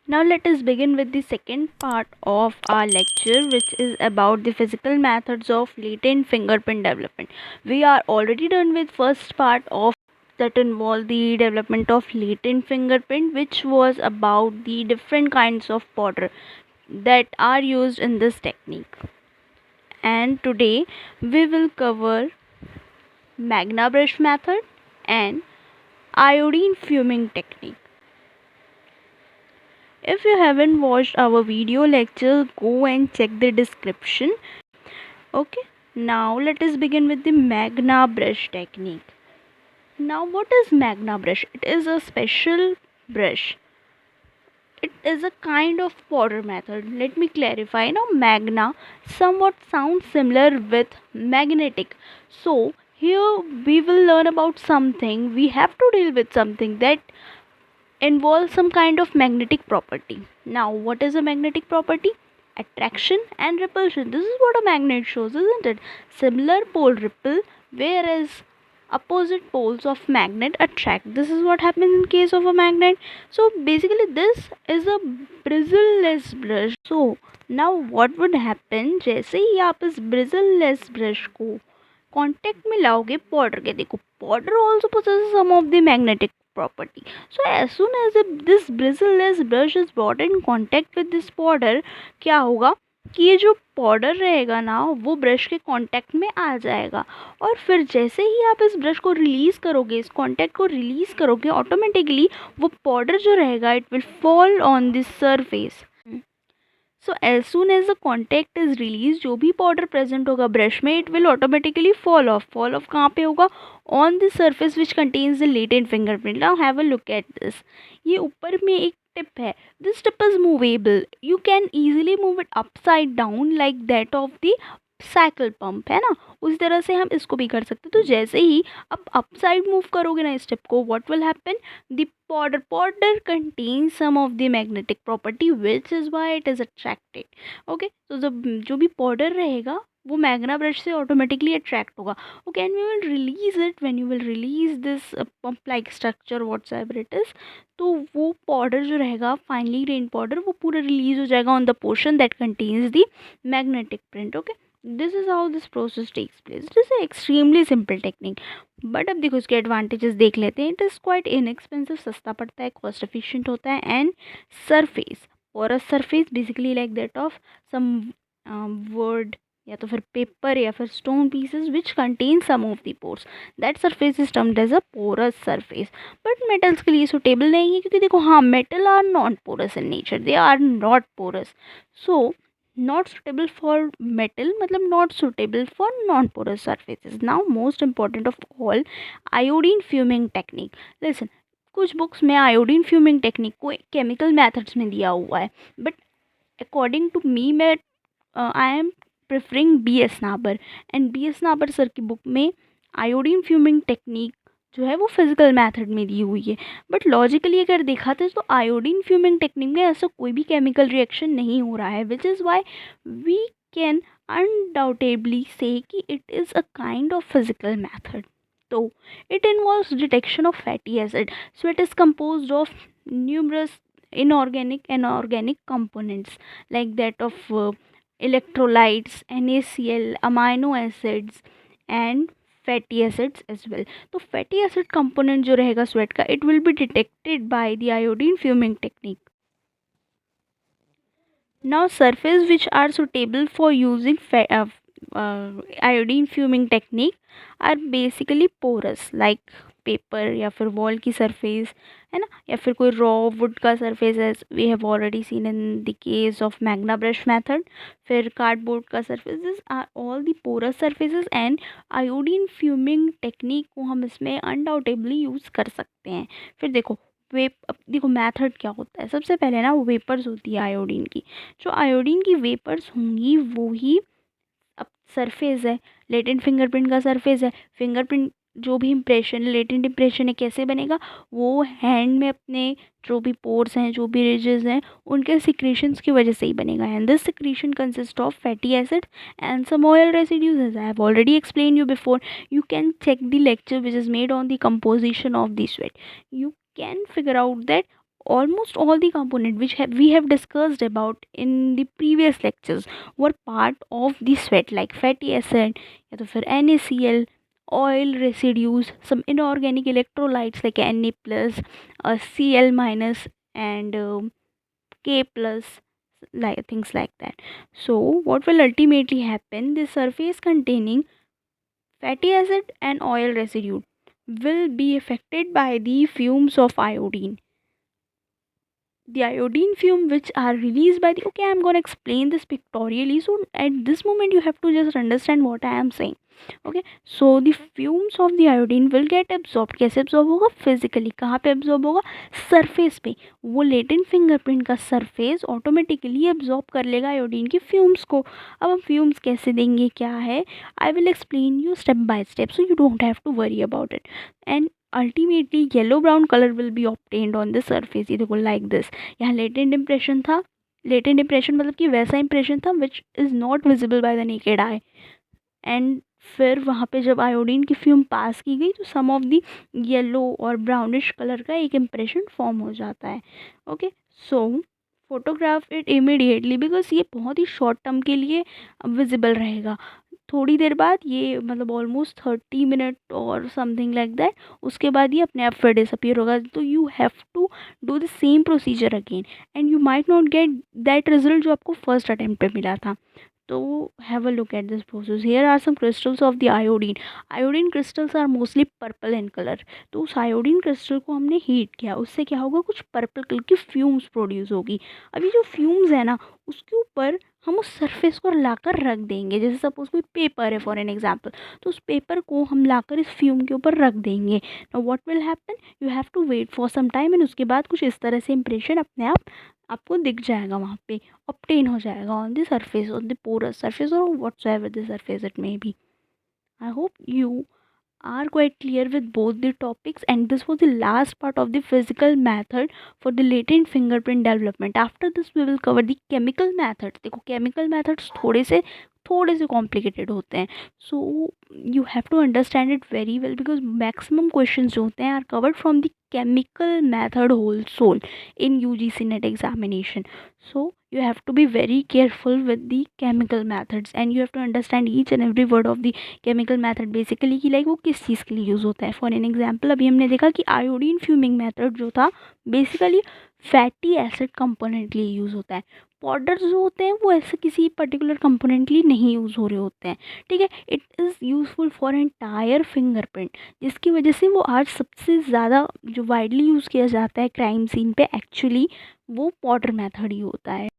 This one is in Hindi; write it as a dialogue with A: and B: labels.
A: Now let us begin with the second part of our lecture, which is about the physical methods of latent fingerprint development. We are already done with first part of that involved the development of latent fingerprint, which was about the different kinds of powder that are used in this technique. And today we will cover magna brush method and iodine fuming technique. If you haven't watched our video lecture, go and check the description. Okay, now let us begin with the magna brush technique. Now, what is magna brush? It is a special brush. It is a kind of powder method. Let me clarify. Now, magna somewhat sounds similar with magnetic. So, here we will learn about something. We have to deal with something that involves some kind of magnetic property. Now, what is a magnetic property? Attraction and repulsion. This is what a magnet shows, isn't it? Similar pole repel, whereas opposite poles of magnet attract. This is what happens in case of a magnet. So basically this is a bristle-less brush. So now what would happen, जैसे ही आप इस bristle-less brush को कांटेक्ट में लाओगे powder के, देखो powder also possesses some of the magnetic property. So as soon as this bristle-less brush is brought in contact with this powder, क्या होगा कि ये जो पाउडर रहेगा ना वो ब्रश के कांटेक्ट में आ जाएगा, और फिर जैसे ही आप इस ब्रश को रिलीज़ करोगे, इस कांटेक्ट को रिलीज़ करोगे, ऑटोमेटिकली वो पाउडर जो रहेगा it will fall on this surface. So as soon as the contact is release, जो भी पाउडर प्रेजेंट होगा ब्रश में it will automatically fall off. Fall off कहाँ पे होगा? On the surface which contains the latent fingerprint. Now have a look at this. ये ऊपर में एक टिप है. This tip is movable. You can easily move it upside down like that of the cycle pump, है ना, उस तरह से हम इसको भी कर सकते. तो जैसे ही आप अपसाइड मूव करोगे ना इस टिप को, what will happen? The powder contains some of the magnetic property which is why it is attracted. Okay, so जो भी powder रहेगा वो मैग्ना ब्रश से ऑटोमेटिकली अट्रैक्ट होगा. Okay, and we will release it when you will release this pump like structure whatsoever it is. तो वो पाउडर जो रहेगा, फाइनली ग्रेन पाउडर, वो पूरा रिलीज हो जाएगा on the portion that contains the magnetic print. Okay, this is how this process takes place. It is extremely simple technique. But अब देखो इसके एडवांटेजेस देख लेते हैं. इट इज़ क्वाइट इनएक्सपेंसिव, सस्ता पड़ता है, कॉस्ट एफिशिएंट होता है, and surface porous surface basically like that of some word या तो फिर पेपर या फिर stone pieces which contain some of the pores, that surface is termed as a porous surface. But metals के लिए सुटेबल नहीं है, क्योंकि देखो हाँ, metal are not porous in nature, they are not porous. So not suitable for metal मतलब not suitable for non-porous surfaces. Now most important of all, iodine fuming technique. Listen, कुछ बुक्स में आयोडीन फ्यूमिंग टेक्निक को केमिकल मेथड्स में दिया हुआ है, बट अकॉर्डिंग टू मी, मैं I am preferring B S Nabar, and B S Nabar sir की बुक में आयोडीन फ्यूमिंग टेक्निक जो है वो फिजिकल मेथड में दी हुई है. बट लॉजिकली अगर देखा जाए तो आयोडीन फ्यूमिंग टेक्निक में ऐसा कोई भी केमिकल रिएक्शन नहीं हो रहा है, which is why we can undoubtedly say कि it is a kind of physical method. तो it involves detection of fatty acid. So it is composed of numerous inorganic and organic components like that of electrolytes, NaCl, amino acids and fatty acids as well. तो फैटी एसिड कंपोनेंट जो रहेगा स्वेट का, it will be detected by the iodine fuming technique. Now surface which are suitable for using iodine fuming technique are basically porous like paper या फिर वॉल की सरफेस, है ना, या फिर कोई रॉ वुड का सरफेस है, we have already seen in the case of magna brush method. फिर कार्डबोर्ड का surface, this are all the porous surfaces, and iodine fuming technique को हम इसमें अनडाउटेबली यूज़ कर सकते हैं. फिर देखो अब देखो मेथड क्या होता है. सबसे पहले ना वो वेपर्स होती है आयोडीन की. जो आयोडीन की वेपर्स होंगी वो ही अब सरफेस है, लेटेंट फिंगरप्रिंट का सरफेस है. फिंगरप्रिंट जो भी इम्प्रेशन, लेटेंट इम्प्रेशन है, कैसे बनेगा? वो हैंड में अपने जो भी पोर्स हैं, जो भी रिजेस हैं, उनके सिक्रीशंस की वजह से ही बनेगा. And this secretion consist of fatty acid and some oil residues, as I have already explain you before. You can check the lecture which is made on the composition of the sweat. You can figure out that almost all the component which we have discussed about in the previous lectures were part of the sweat, like fatty acid या तो फिर NaCl, oil residues, some inorganic electrolytes like Na plus, Cl minus, and K plus, like things like that. So what will ultimately happen, the surface containing fatty acid and oil residue will be affected by the fumes of iodine. The iodine fume which are released by the, okay, I'm going to explain this pictorially, so at this moment you have to just understand what I am saying. Okay, so the fumes of the iodine will get absorbed. कैसे absorb होगा, physically. कहाँ पे absorb होगा, surface पे. वो latent fingerprint का surface automatically absorb कर लेगा iodine की fumes को. अब हम fumes कैसे देंगे, क्या है, I will explain you step by step, so you don't have to worry about it. And ultimately yellow brown color will be obtained on the surface. ये देखो like this. यहाँ latent impression था. latent impression मतलब कि वैसा impression था which is not visible by the naked eye. And फिर वहाँ पे जब आयोडीन की फ्यूम पास की गई तो सम ऑफ दी येलो और ब्राउनिश कलर का एक इम्प्रेशन फॉर्म हो जाता है. Okay, so photograph it immediately, because ये बहुत ही शॉर्ट टर्म के लिए विजिबल रहेगा. थोड़ी देर बाद ये मतलब ऑलमोस्ट 30 मिनट और समथिंग लाइक दैट, उसके बाद ये अपने आप फिर डिसअपियर होगा. तो you have to do the same procedure again and you might not get that result जो आपको फर्स्ट अटेम्प्ट पे मिला था. तो have a look at this process. Here are some crystals of the iodine. Iodine crystals are mostly purple in color. तो उस iodine crystal को हमने हीट किया, उससे क्या होगा, कुछ पर्पल कलर की फ्यूम्स प्रोड्यूस होगी. अभी जो फ्यूम्स है ना, उसके ऊपर हम उस सरफेस को लाकर रख देंगे. जैसे सपोज कोई पेपर है फॉर एन एग्जाम्पल, तो उस पेपर को हम लाकर इस फ्यूम के ऊपर रख देंगे. Now what will happen, you have to wait for some time and उसके बाद कुछ इस तरह से इंप्रेशन अपने आप आपको दिख जाएगा, वहाँ पे obtain हो जाएगा on the surface, on the porous surface or whatsoever the surface it may be. I hope you are quite clear with both the topics, and this was the last part of the physical method for the latent fingerprint development. After this we will cover the chemical methods. देखो chemical methods थोड़े से कॉम्प्लिकेटेड होते हैं, so you have to understand it very well, because maximum question जो होते हैं are covered from the chemical method whole sole in UGC NET examination. So you have to be very careful with the chemical methods and you have to understand each and every word of the chemical method basically कि like वो किस चीज़ के लिए यूज़ होता है. फॉर एन एग्जाम्पल अभी हमने देखा कि आयोडीन फ्यूमिंग मेथड जो था बेसिकली फैटी एसिड कंपोनेंट के लिए यूज़ होता है. पाउडर्स जो होते हैं वो ऐसे किसी पर्टिकुलर कंपोनेंट के लिए नहीं यूज़ हो रहे होते हैं. ठीक है, it is useful for entire fingerprint, जिसकी वजह से वो आज सबसे ज़्यादा जो वाइडली यूज़ किया जाता है क्राइम सीन पे, एक्चुअली वो पॉटर मेथड ही होता है.